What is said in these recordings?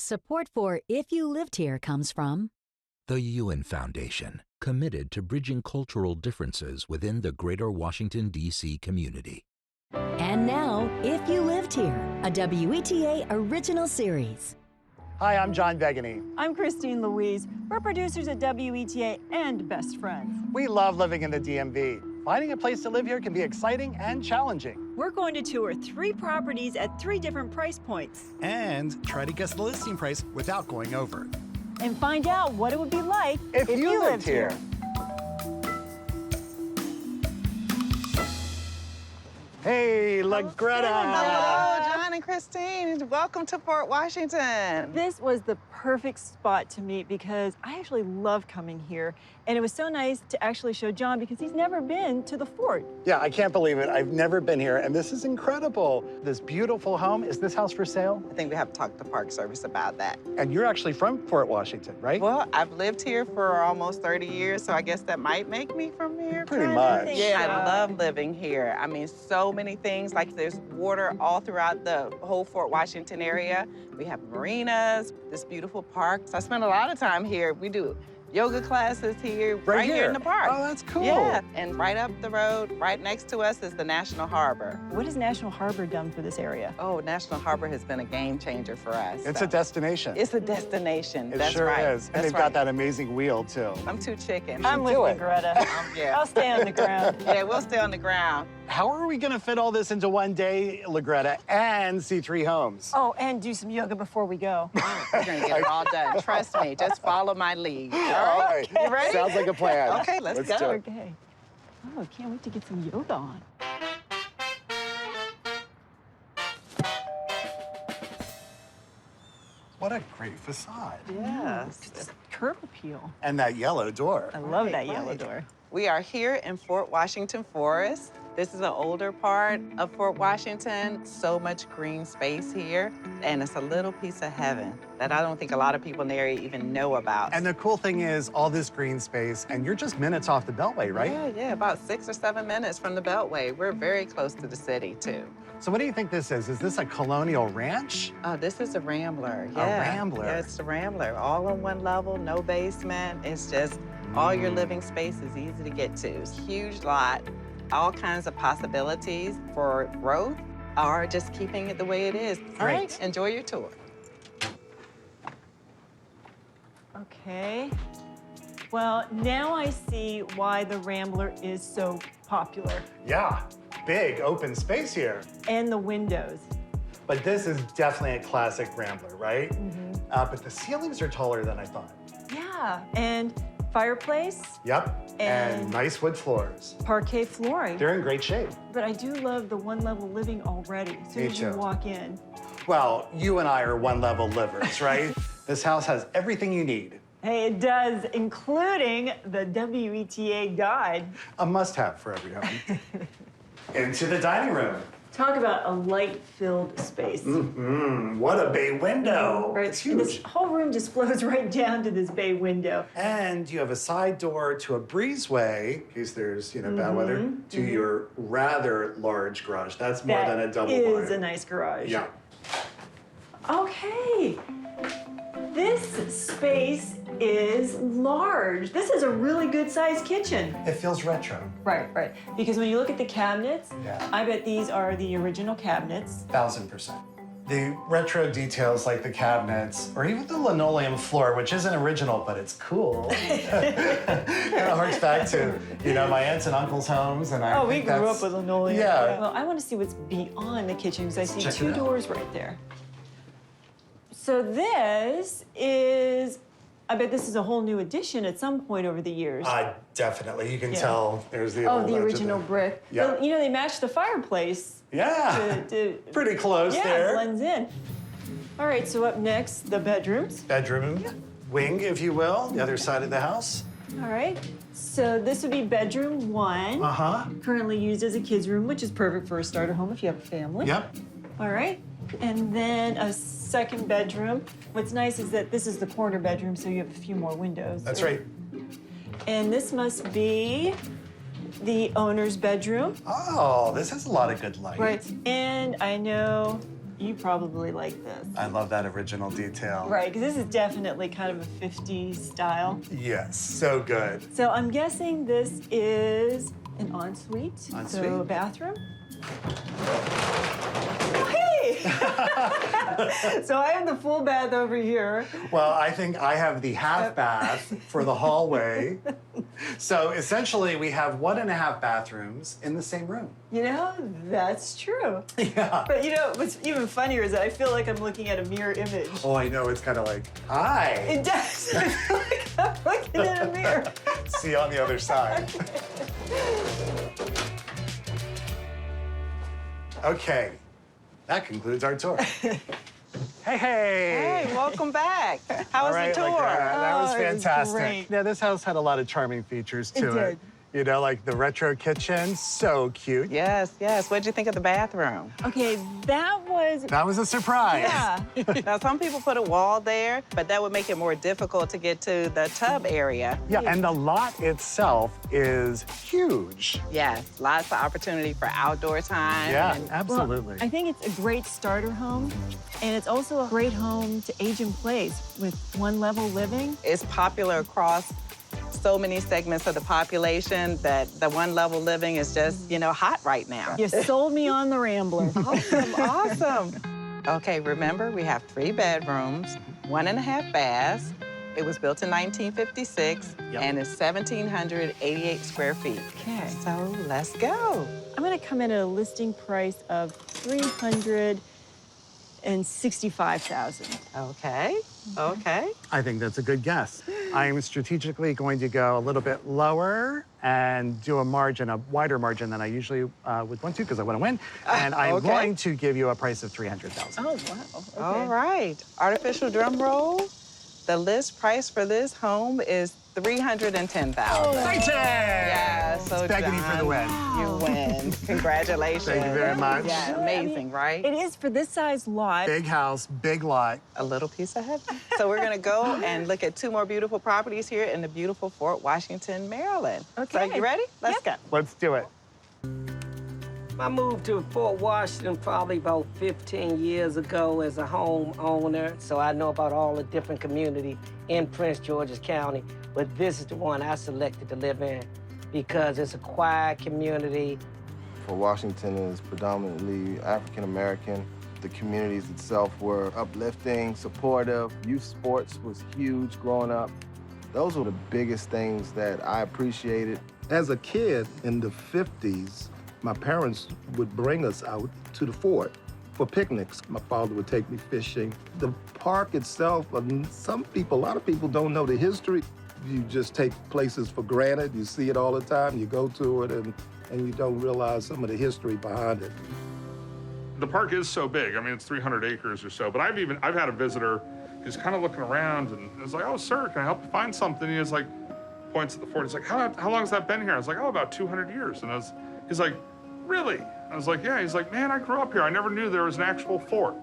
Support for If You Lived Here comes from The Ewan Foundation, committed to bridging cultural differences within the greater Washington, D.C. community. And now, If You Lived Here, a WETA original series. Hi, I'm John Vegany. I'm Christine Louise. We're producers at WETA and best friends. We love living in the DMV. Finding a place to live here can be exciting and challenging. We're going to tour 3 properties at 3 different price points. And try to guess the listing price without going over. And find out what it would be like If you lived here. Hey, LaGreta. Hello, John and Christine. Welcome to Fort Washington. This was the perfect spot to meet because I actually love coming here. And it was so nice to actually show John because he's never been to the fort. Yeah, I can't believe it. I've never been here, and this is incredible. This beautiful home. Is this house for sale? I think we have to talk to the Park Service about that. And you're actually from Fort Washington, right? Well, I've lived here for almost 30 years, so I guess that might make me from here. Pretty much. Yeah, I love living here. I mean, so many things. Like there's water all throughout the whole Fort Washington area. We have marinas, this beautiful park. So I spend a lot of time here. We do yoga classes here, right here in the park. Oh, that's cool. Yeah, and right up the road, right next to us is the National Harbor. What has National Harbor done for this area? Oh, National Harbor has been a game changer for us. It's a destination. It's a destination. It That's sure right. is. And they've got that amazing wheel, too. I'm too chicken. I'm with LaGreta. Yeah. I'll stay on the ground. Yeah, we'll stay on the ground. How are we going to fit all this into one day, LaGreta, and see 3 homes? Oh, and do some yoga before we go. We're going to get it all done. Trust me. Just follow my lead. All right. You ready? Sounds like a plan. Okay, let's do go. it. Okay. Oh, I can't wait to get some yoga on. What a great facade. Yes. Just curb appeal. And that yellow door. I love that Right, yellow right. door. We are here in Fort Washington Forest. This is an older part of Fort Washington. So much green space here. And it's a little piece of heaven that I don't think a lot of people in the area even know about. And the cool thing is all this green space, and you're just minutes off the Beltway, right? Yeah, about 6 or 7 minutes from the Beltway. We're very close to the city, too. So what do you think this is? Is this a colonial ranch? Oh, this is a Rambler. A Yeah. Rambler. Yeah, it's a Rambler. All on one level, no basement. It's just all your living space is easy to get to. It's a huge lot, all kinds of possibilities for growth or just keeping it the way it is. All Great. right, enjoy your tour. Okay. Well, now I see why the Rambler is so popular. Yeah, big open space here. And the windows. But this is definitely a classic Rambler, right? But the ceilings are taller than I thought. Yeah, and fireplace, Yep, and nice wood floors. parquet flooring. They're in great shape. But I do love the one-level living already. As soon Me as you too. walk in. Well, you and I are one-level livers, right? This house has everything you need. Hey, it does, including the WETA guide. A must-have for every home. Into the dining room. Talk about a light-filled space. What a bay window. Right? It's And this huge. whole room just flows right down to this bay window. And you have a side door to a breezeway, in case there's, bad weather, to your rather large garage. That's more than a double That wide. is a nice garage. Yeah. Okay. This space is large. This is a really good-sized kitchen. It feels retro. Right, right. Because when you look at the cabinets, Yeah. I bet these are the original cabinets. 1000%. The retro details like the cabinets, or even the linoleum floor, which isn't original, but it's cool. It harks back to, my aunts and uncles' homes, and I Oh, we think grew that's- up with linoleum. Yeah. Well, I want to see what's beyond the kitchen because I see Check it 2 out. doors right there. So this is, I bet this is a whole new addition at some point over the years. Definitely. You can Yeah. tell there's the Oh, old the edge of original brick. Yeah. But, they matched the fireplace. Yeah. to Pretty close yeah, there. it blends in. All right, so up next, the bedrooms. Bedroom wing, if you will, the other side of the house. All right, so this would be bedroom 1. Uh-huh. Currently used as a kid's room, which is perfect for a starter home if you have a family. Yep. All right, and then a second bedroom. What's nice is that this is the corner bedroom, so you have a few more windows. That's right. And this must be the owner's bedroom. Oh, this has a lot of good light. Right. And I know You probably like this. I love that original detail. Right, because this is definitely kind of a 50s style. Yes, so good. So I'm guessing this is an ensuite. Ensuite. So a bathroom. Oh, hey! So I have the full bath over here. Well, I think I have the half bath for the hallway. So essentially, we have 1.5 bathrooms in the same room. You know, that's true. Yeah. But you know, what's even funnier is that I feel like I'm looking at a mirror image. Oh, I know. It's kind of like, hi. It does. I feel like I'm looking in a mirror. See you on the other side. Okay, that concludes our tour. Hey, Hey, welcome back. How was the tour? that was Oh, it was fantastic. great. Yeah, this house had a lot of charming features to It did. You know, like the retro kitchen, so cute. Yes, yes. What'd you think of the bathroom? Okay, that was. That was a surprise. Yeah. Now, some people put a wall there, but that would make it more difficult to get to the tub area. Yeah, and the lot itself is huge. Yes, lots of opportunity for outdoor time. Yeah, and- absolutely. I think it's a great starter home, and it's also a great home to age in place with one-level living. It's popular across so many segments of the population that the one-level living is just, you know, hot right now. You sold me on the Rambler. Awesome, awesome. Okay, remember, we have 3 bedrooms, 1.5 baths. It was built in 1956, Yep. and it's 1,788 square feet. Okay. So let's go. I'm gonna come in at a listing price of $365,000. Okay, okay. I think that's a good guess. I am strategically going to go a little bit lower and do a margin, a wider margin than I usually would want to, because I want to win. And I'm okay. going to give you a price of $300,000. Oh, wow. Okay. All right. Artificial drum roll. The list price for this home is $310,000. Exciting! Yeah, so It's begging you for the John, win. You win. Congratulations. Thank you very much. Yeah, amazing, right? It is for this size lot. Big house, big lot. A little piece of heaven. So we're gonna go and look at 2 more beautiful properties here in the beautiful Fort Washington, Maryland. Okay. So you ready? Let's go. Let's do it. I moved to Fort Washington probably about 15 years ago as a homeowner, so I know about all the different communities in Prince George's County, but this is the one I selected to live in because it's a quiet community. Fort Washington is predominantly African American. The communities itself were uplifting, supportive. Youth sports was huge growing up. Those were the biggest things that I appreciated. As a kid in the 50s, my parents would bring us out to the fort for picnics. My father would take me fishing. The park itself, a lot of people don't know the history. You just take places for granted. You see it all the time. You go to it and you don't realize some of the history behind it. The park is so big. I mean, it's 300 acres or so. But I've had a visitor who's kind of looking around and is like, "Oh, sir, can I help you find something?" He was like, points at the fort. He's like, how long has that been here? I was like, "Oh, about 200 years." And he's like, "Really?" I was like, "Yeah." He's like, "Man, I grew up here. I never knew there was an actual fort."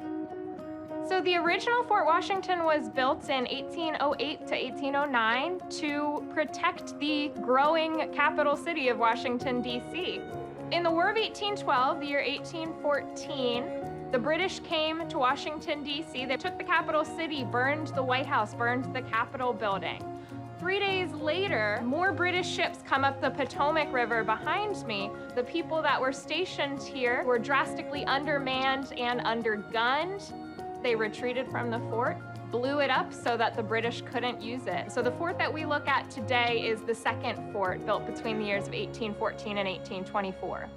So the original Fort Washington was built in 1808 to 1809 to protect the growing capital city of Washington, D.C. In the War of 1812, the year 1814, the British came to Washington, D.C. They took the capital city, burned the White House, burned the Capitol building. 3 days later, more British ships come up the Potomac River behind me. The people that were stationed here were drastically undermanned and undergunned. They retreated from the fort, blew it up so that the British couldn't use it. So the fort that we look at today is the second fort built between the years of 1814 and 1824.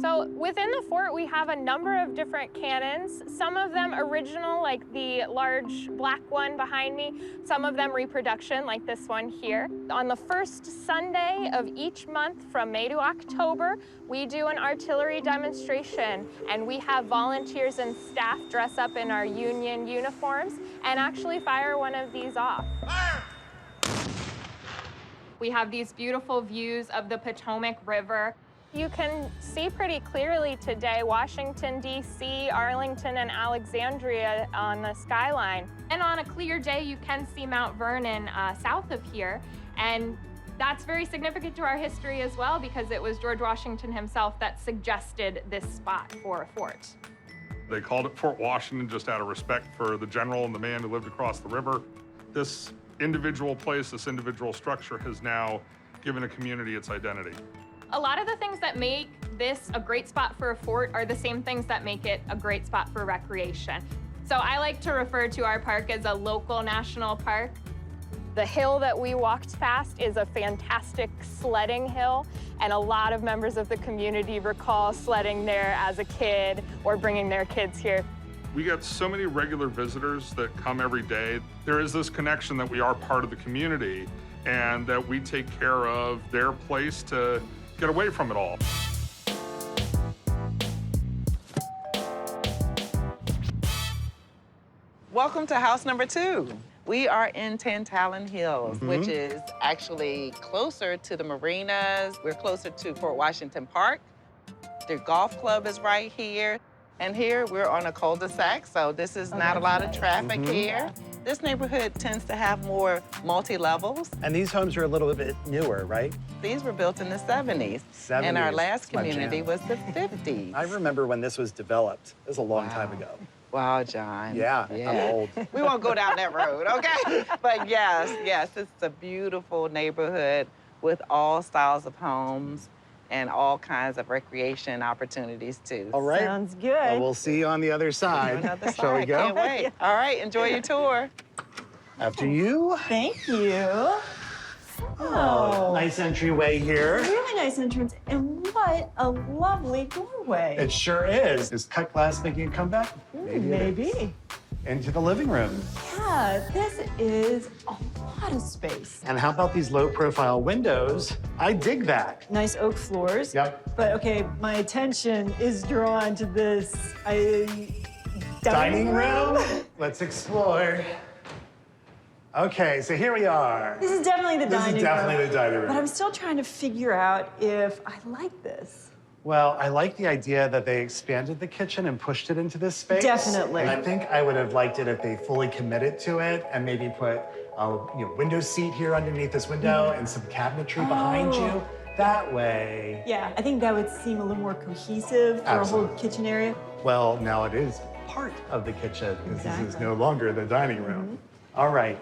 So within the fort, we have a number of different cannons. Some of them original, like the large black one behind me. Some of them reproduction, like this one here. On the first Sunday of each month from May to October, we do an artillery demonstration, and we have volunteers and staff dress up in our Union uniforms and actually fire one of these off. Fire! We have these beautiful views of the Potomac River. You can see pretty clearly today Washington, D.C., Arlington, and Alexandria on the skyline. And on a clear day, you can see Mount Vernon south of here. And that's very significant to our history as well, because it was George Washington himself that suggested this spot for a fort. They called it Fort Washington just out of respect for the general and the man who lived across the river. This individual place, this individual structure has now given a community its identity. A lot of the things that make this a great spot for a fort are the same things that make it a great spot for recreation. So I like to refer to our park as a local national park. The hill that we walked past is a fantastic sledding hill, and a lot of members of the community recall sledding there as a kid or bringing their kids here. We get so many regular visitors that come every day. There is this connection that we are part of the community and that we take care of their place to get away from it all. Welcome to house number 2. We are in Tantalon Hills, which is actually closer to the marinas. We're closer to Fort Washington Park. The golf club is right here. And here we're on a cul-de-sac, so this is not a lot of traffic here. This neighborhood tends to have more multi-levels. And these homes are a little bit newer, right? These were built in the 70s. And our last community was the 50s. I remember when this was developed. It was a long time ago. Wow, John. Yeah, I'm old. We won't go down that road, okay? But yes, it's a beautiful neighborhood with all styles of homes and all kinds of recreation opportunities, too. All right. Sounds good. Well, we'll see you on the other side. Another Shall we side. go? Can't wait. All right, enjoy your tour. After you. Thank you. Oh, nice entryway here. Really nice entrance, and what a lovely doorway. It sure is. Is cut glass making a comeback? Maybe. Into the living room. Yeah, this is a lot of space. And how about these low-profile windows? I dig that. Nice oak floors. Yep. But okay, my attention is drawn to this Dining room? Let's explore. Okay, so here we are. This is definitely the dining room. This is definitely the dining room. But I'm still trying to figure out if I like this. Well, I like the idea that they expanded the kitchen and pushed it into this space. Definitely. And I think I would have liked it if they fully committed to it and maybe put a window seat here underneath this window and some cabinetry behind you. That way. Yeah, I think that would seem a little more cohesive for Absolutely. a whole kitchen area. Well, now it is part of the kitchen because this is no longer the dining room. All right.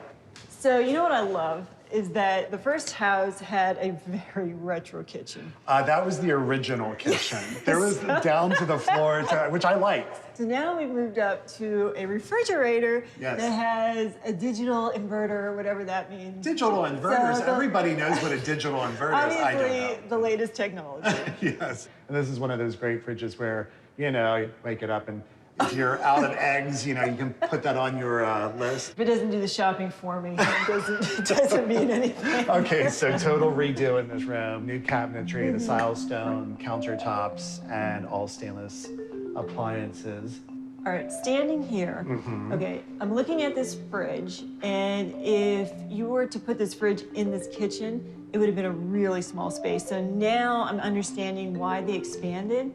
So you know what I love is that the first house had a very retro kitchen. That was the original kitchen. There was down to the floor, which I liked. So now we've moved up to a refrigerator Yes. that has a digital inverter, whatever that means. Digital inverters. So Everybody knows what a digital inverter is. I don't know. Obviously, the latest technology. Yes. And this is one of those great fridges where, you wake it up and if you're out of eggs, you can put that on your list. If it doesn't do the shopping for me, it doesn't mean anything. Okay, so total redo in this room. New cabinetry, the Silestone countertops, and all stainless appliances. All right, standing here, okay, I'm looking at this fridge, and if you were to put this fridge in this kitchen, it would have been a really small space. So now I'm understanding why they expanded,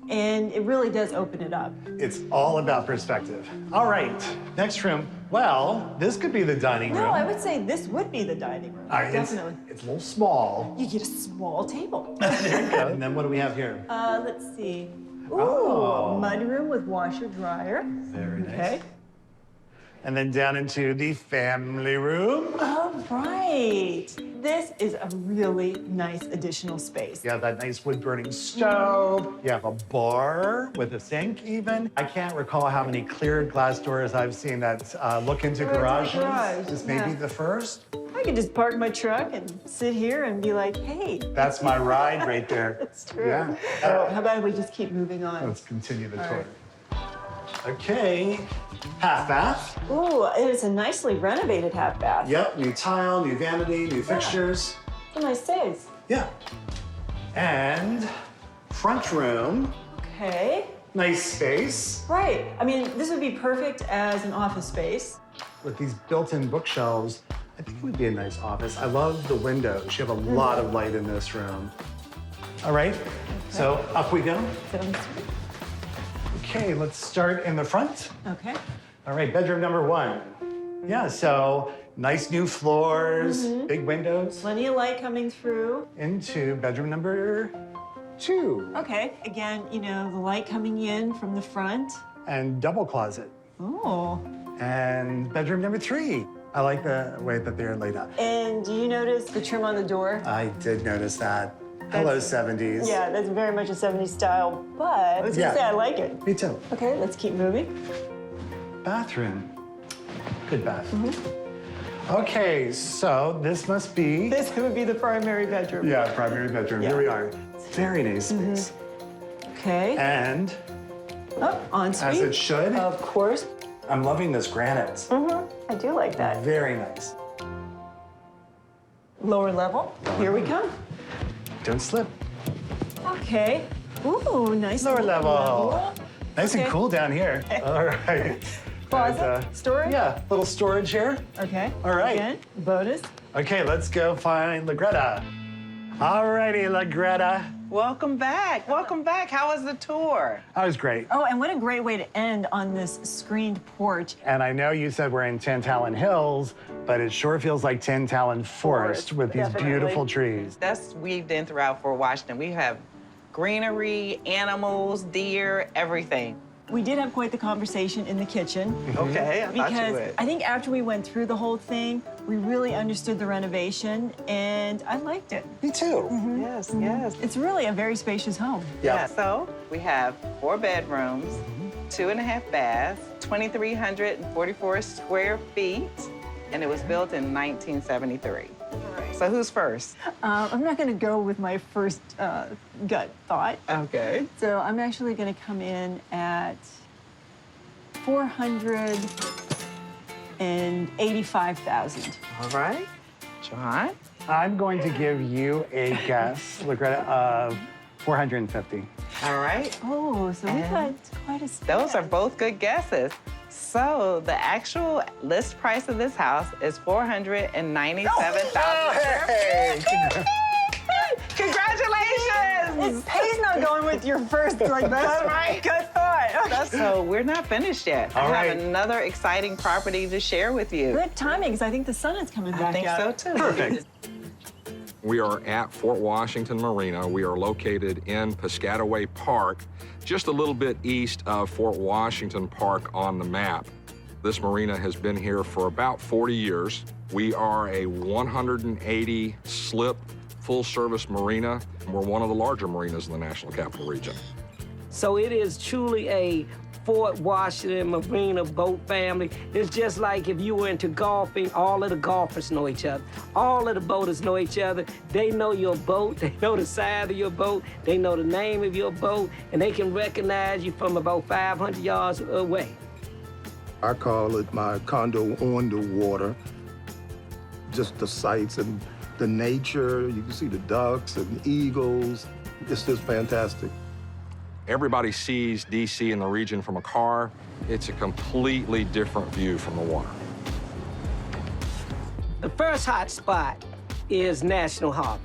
and it really does open it up. It's all about perspective. All right, next room. Well, this could be the dining room. No, I would say this would be the dining room, definitely. It's a little small. You get a small table. There you go. And then what do we have here? Let's see. Ooh, Oh. mudroom with washer dryer. Very nice. Okay. And then down into the family room. All right. This is a really nice additional space. You have that nice wood-burning stove. You have a bar with a sink even. I can't recall how many clear glass doors I've seen that look into garages. This may be the first. I could just park my truck and sit here and be like, hey. That's my ride right there. That's true. Yeah. How about we just keep moving on? Let's continue the All tour. right. Okay, half bath. Ooh, it's a nicely renovated half bath. Yep, new tile, new vanity, new fixtures. It's a nice space. Yeah. And front room. Okay. Nice space. Right. I mean, this would be perfect as an office space. With these built-in bookshelves, I think it would be a nice office. I love the windows. You have a lot of light in this room. All right, so up we go. Okay, let's start in the front. Okay. All right, bedroom number 1. Yeah, so nice new floors, big windows. Plenty of light coming through. Into bedroom number 2. Okay. Again, the light coming in from the front. and double closet. Oh. And bedroom number 3. I like the way that they're laid out. And do you notice the trim on the door? I did notice that. Hello, 70s. Yeah, that's very much a 70s style, but I was gonna say I like it. Me too. Okay, let's keep moving. Bathroom. Good bath. Okay, so this must be... This would be the primary bedroom. Yeah, primary bedroom. Yeah. Here we are. Very nice space. Okay. And ensuite. as it should. Of course. I'm loving this granite. I do like that. Very nice. Lower level. Here we come. Don't slip. Okay. Ooh, nice. Lower level. Nice and Okay. cool down here. All right. Closet, storage? Yeah, little storage here. Okay. All right. Again, bonus. Okay, let's go find LaGreta. All righty, LaGreta. Welcome back. Welcome back. How was the tour? That was great. Oh, and what a great way to end on this screened porch. And I know you said we're in Tantalon Hills, but it sure feels like Tantalon Forest with these Definitely. beautiful trees. That's weaved in throughout Fort Washington. We have greenery, animals, deer, everything. We did have quite the conversation in the kitchen. Okay, I thought you Because would. I think after we went through the whole thing, we really understood the renovation, and I liked it. Me too. Yes, yes. It's really a very spacious home. Yeah. So we have 4 bedrooms, 2.5 baths, 2,344 square feet, and it was built in 1973. So who's first? I'm not going to go with my first gut thought. Okay. So I'm actually going to come in at 485,000. All right. John? I'm going to give you a guess, LaGreta, of 450. All right. Oh, so we got quite a spread. Those are both good guesses. So the actual list price of this house is $497,000. Hey! Congratulations! Pay's not going with your first, like, that's right. Good thought. So we're not finished yet. All I right. have another exciting property to share with you. Good timing, because I think the sun is coming back I think out. so too. Perfect. We are at Fort Washington Marina. We are located in Piscataway Park, just a little bit east of Fort Washington Park on the map. This marina has been here for about 40 years. We are a 180 slip full-service marina. We're one of the larger marinas in the National Capital Region. So it is truly a Fort Washington Marina boat family. It's just like if you were into golfing, all of the golfers know each other. All of the boaters know each other. They know your boat, they know the size of your boat, they know the name of your boat, and they can recognize you from about 500 yards away. I call it my condo on the water. Just the sights and the nature. You can see the ducks and eagles. It's just fantastic. Everybody sees DC and the region from a car. It's a completely different view from the water. The first hot spot is National Harbor.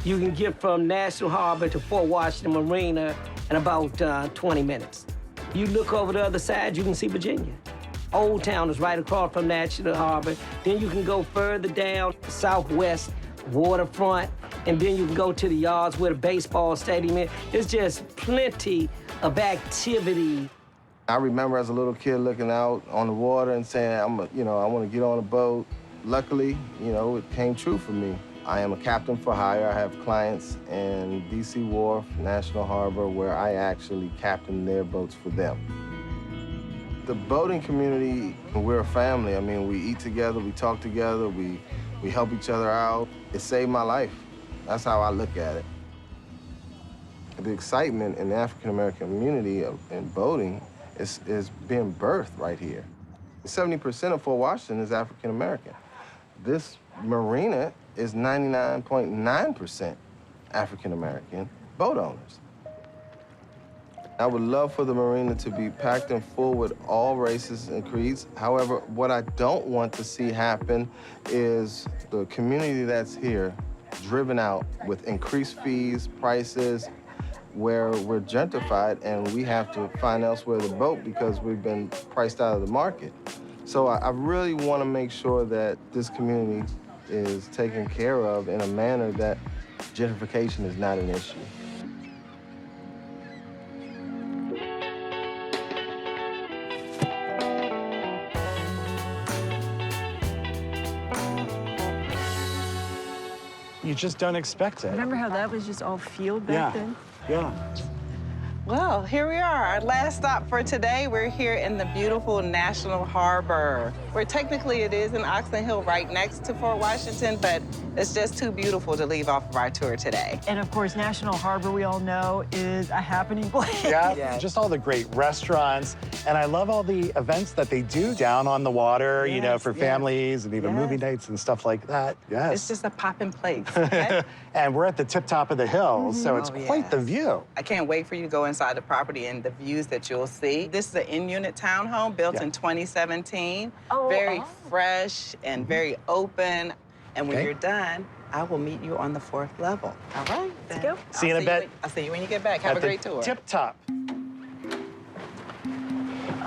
You can get from National Harbor to Fort Washington Marina in about 20 minutes. You look over the other side, you can see Virginia. Old Town is right across from National Harbor. Then you can go further down, southwest, waterfront, and then you can go to the yards where the baseball stadium is. There's just plenty of activity. I remember as a little kid looking out on the water and saying, I want to get on a boat. Luckily, it came true for me. I am a captain for hire. I have clients in DC Wharf, National Harbor, where I actually captain their boats for them. The boating community, we're a family. I mean, we eat together, we talk together, we help each other out. It saved my life. That's how I look at it. The excitement in the African-American community in boating is being birthed right here. 70% of Fort Washington is African-American. This marina is 99.9% African-American boat owners. I would love for the marina to be packed and full with all races and creeds. However, what I don't want to see happen is the community that's here driven out with increased fees, prices, where we're gentrified and we have to find elsewhere to boat because we've been priced out of the market. So I really want to make sure that this community is taken care of in a manner that gentrification is not an issue. you just don't expect it. Remember how that was just all field back then? Yeah. Well, here we are, our last stop for today. We're here in the beautiful National Harbor, where technically it is in Oxon Hill right next to Fort Washington, but it's just too beautiful to leave off of our tour today. And of course, National Harbor, we all know, is a happening place. Yeah, Yes. just all the great restaurants. And I love all the events that they do down on the water, you know, Yes, for yes. families and even Yes. movie nights and stuff like that. Yes. It's just a poppin' place, okay? And we're at the tip top of the hill, so it's Oh, quite the yes. view. I can't wait for you to go inside the property and the views that you'll see. This is an in-unit townhome built in 2017. Very fresh and very open. And when Okay. you're done, I will meet you on the 4th level. All right? Let's go. See you in a bit. I'll see you when you get back. Have At a the great tour. Tip top.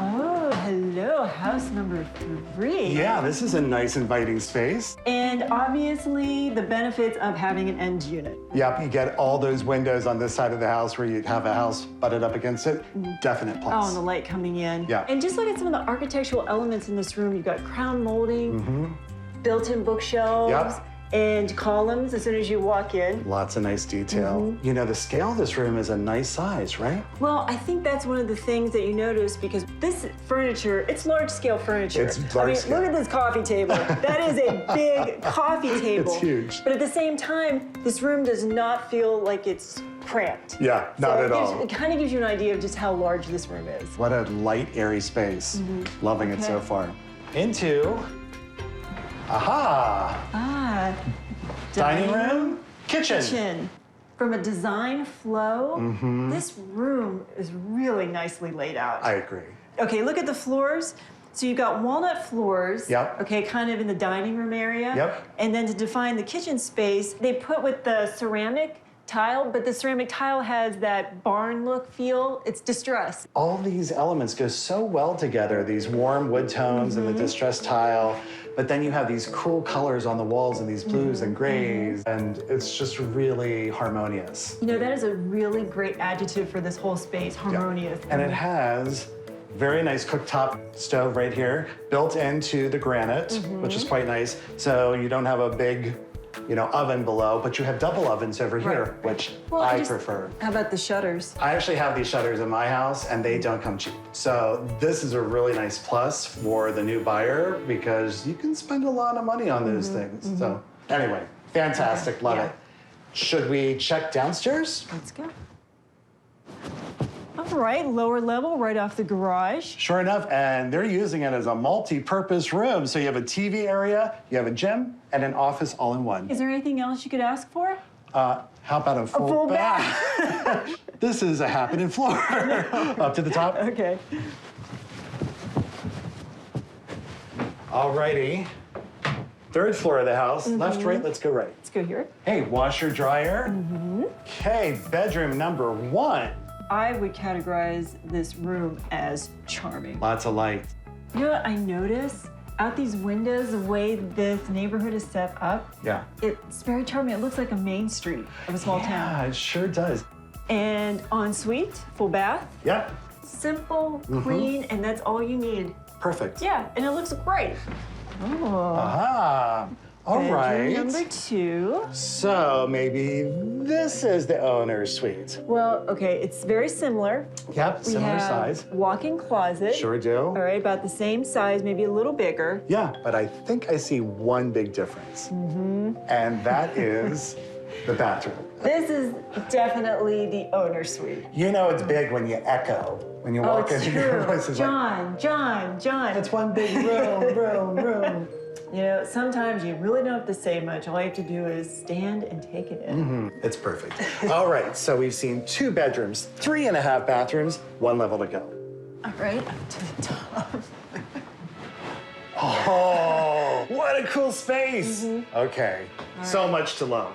Oh, hello, house number 3. Yeah, this is a nice inviting space. And obviously, the benefits of having an end unit. Yep, you get all those windows on this side of the house where you have a house butted up against it. Definite plus. Oh, and the light coming in. Yeah. And just look at some of the architectural elements in this room. You've got crown molding, built-in bookshelves, Yep. and columns as soon as you walk in. Lots of nice detail. You know, the scale of this room is a nice size, right? Well, I think that's one of the things that you notice because this furniture, it's large-scale furniture. It's large scale. Look at this coffee table. That is a big coffee table. It's huge. But at the same time, this room does not feel like it's cramped. Yeah, not at all. It kind of gives you an idea of just how large this room is. What a light, airy space. Loving it so Okay. far. Into, aha, dining room, kitchen. From a design flow, this room is really nicely laid out. I agree. Okay, look at the floors. So you've got walnut floors, Yep. okay, kind of in the dining room area. Yep. And then to define the kitchen space, they put with the ceramic tile, but the ceramic tile has that barn look feel. It's distressed. All these elements go so well together, these warm wood tones and the distressed tile, but then you have these cool colors on the walls and these blues and grays, and it's just really harmonious. You know, that is a really great adjective for this whole space, harmonious. And it has very nice cooktop stove right here, built into the granite, which is quite nice. So you don't have a big, you know, oven below, but you have double ovens over here, which Well, I just- prefer. How about the shutters? I actually have these shutters in my house and they don't come cheap. So this is a really nice plus for the new buyer because you can spend a lot of money on those things. So anyway, fantastic, love it. Should we check downstairs? Let's go. All right, lower level, right off the garage. Sure enough, and they're using it as a multi-purpose room. So you have a TV area, you have a gym, and an office all in one. Is there anything else you could ask for? How about a full bath? This is a happening floor. Up to the top. Okay. All righty. 3rd floor of the house. Left, right, let's go right. Let's go here. Hey, washer, dryer. Okay, bedroom number 1. I would categorize this room as charming. Lots of light. You know what I notice? Out these windows, the way this neighborhood is set up, Yeah. it's very charming. It looks like a main street of a small town. Yeah, it sure does. And ensuite, full bath, Yep, simple, clean, and that's all you need. perfect. Yeah, and it looks great. Oh. Aha. All Bedroom right. number 2. So maybe this is the owner's suite. Well, okay, it's very similar. Yep, We similar have size. walk-in closet. Sure do. All right, about the same size, maybe a little bigger. Yeah, but I think I see one big difference. And that is the bathroom. This is definitely the owner's suite. You know it's big when you echo. When you walk it's into your true. place, it's like, John. it's one big room. You know, sometimes you really don't have to say much. All you have to do is stand and take it in. It's perfect. All right, so we've seen 2 bedrooms, 3.5 bathrooms, 1 level to go. All right, up to the top. Oh, what a cool space. Okay, so much to love.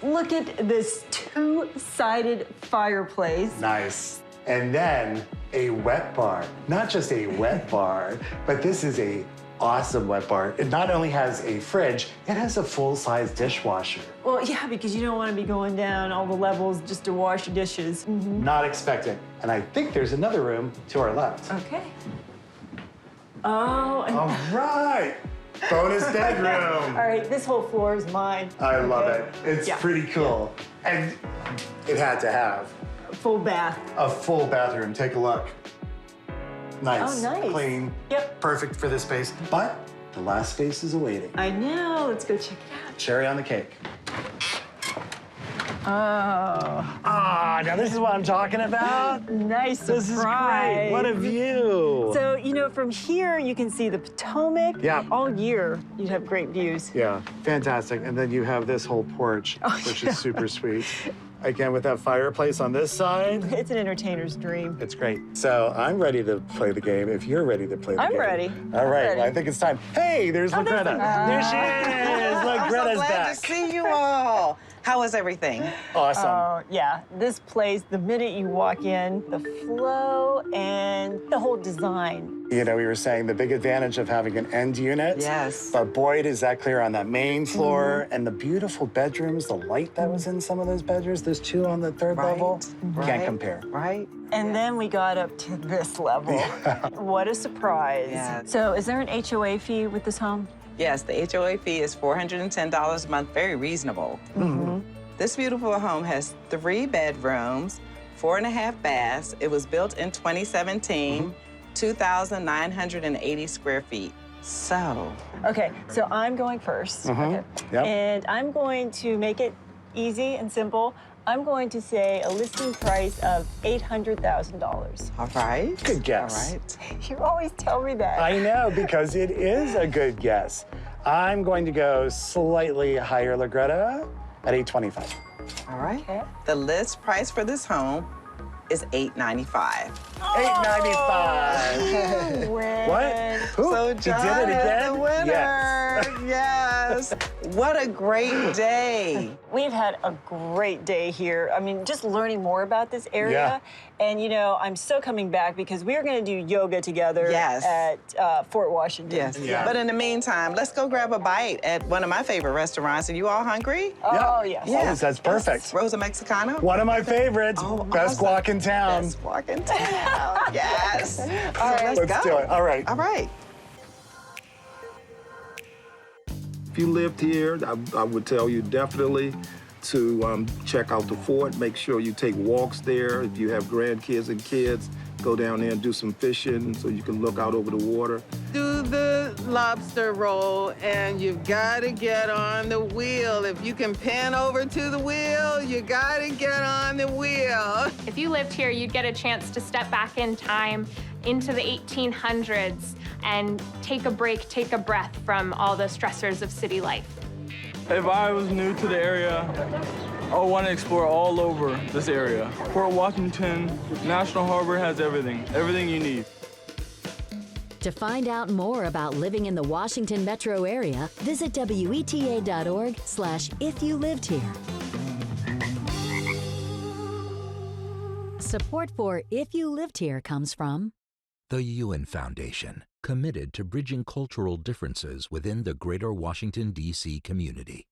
Look at this 2-sided fireplace. Nice. And then a wet bar. Not just a wet bar, but this is a awesome wet bar. It not only has a fridge, it has a full-size dishwasher. Well, yeah, because you don't want to be going down all the levels just to wash your dishes. Not expected. And I think there's another room to our left. Okay. Oh, and All right. Bonus bedroom. All right, this whole floor is mine. I love Okay? it. It's Yeah. pretty cool. And it had to have Full bath. a full bathroom. Take a look. Nice. Oh, nice. Clean. Yep. Perfect for this space. But the last space is awaiting. I know. Let's go check it out. Cherry on the cake. Oh, Ah, now this is what I'm talking about. nice This is surprise. great. What a view. So, you know, from here you can see the Potomac. Yeah. All year you'd have great views. Yeah, fantastic. And then you have this whole porch, which is super sweet. Again, with that fireplace on this side. It's an entertainer's dream. It's great. So I'm ready to play the game if you're ready to play the game. I'm ready. All right, ready. well, I think it's time. Hey, there's Oh, there's Logretta. There she is. I'm so Logretta's glad back. to see you all. How is everything? Awesome. Oh, yeah. This place, the minute you walk in, the flow and the whole design. You know, we were saying the big advantage of having an end unit. Yes. But boy, is that clear on that main floor. And the beautiful bedrooms, the light that was in some of those bedrooms, those two on the third level, can't compare. Right? And then we got up to this level. What a surprise. Yeah. So is there an HOA fee with this home? Yes, the HOA fee is $410 a month, very reasonable. This beautiful home has 3 bedrooms, 4.5 baths. It was built in 2017, 2,980 square feet. So, Okay, so I'm going first. Okay. Yep. And I'm going to make it easy and simple. I'm going to say a listing price of $800,000. all right. Good guess. All right. You always tell me that. I know, because it is a good guess. I'm going to go slightly higher, Logretta, at 825. All right. Okay. The list price for this home is $895. $895. You win. What? Who? So He did John it is again? the winner. Yes. Yes. What a great day. We've had a great day here. I mean, just learning more about this area. And, you know, I'm so coming back because we're going to do yoga together Yes. at Fort Washington. Yes. Yeah. But in the meantime, let's go grab a bite at one of my favorite restaurants. Are you all hungry? Oh, yes. Yeah. That's perfect. Rosa Mexicana. One of my favorites. Oh, Best awesome. guac in town. Best walk in town. Yes. All right, Let's do it. All right. All right. If you lived here, I would tell you definitely to check out the fort. Make sure you take walks there. If you have grandkids and kids, go down there and do some fishing so you can look out over the water. Do the lobster roll, and you've got to get on the wheel. If you can pan over to the wheel, you got to get on the wheel. If you lived here, you'd get a chance to step back in time into the 1800s and take a break, take a breath from all the stressors of city life. If I was new to the area, I would want to explore all over this area. Fort Washington National Harbor has everything you need. To find out more about living in the Washington metro area, visit WETA.org/if you lived here. Support for If You Lived Here comes from The Ewan Foundation, committed to bridging cultural differences within the greater Washington, D.C. community.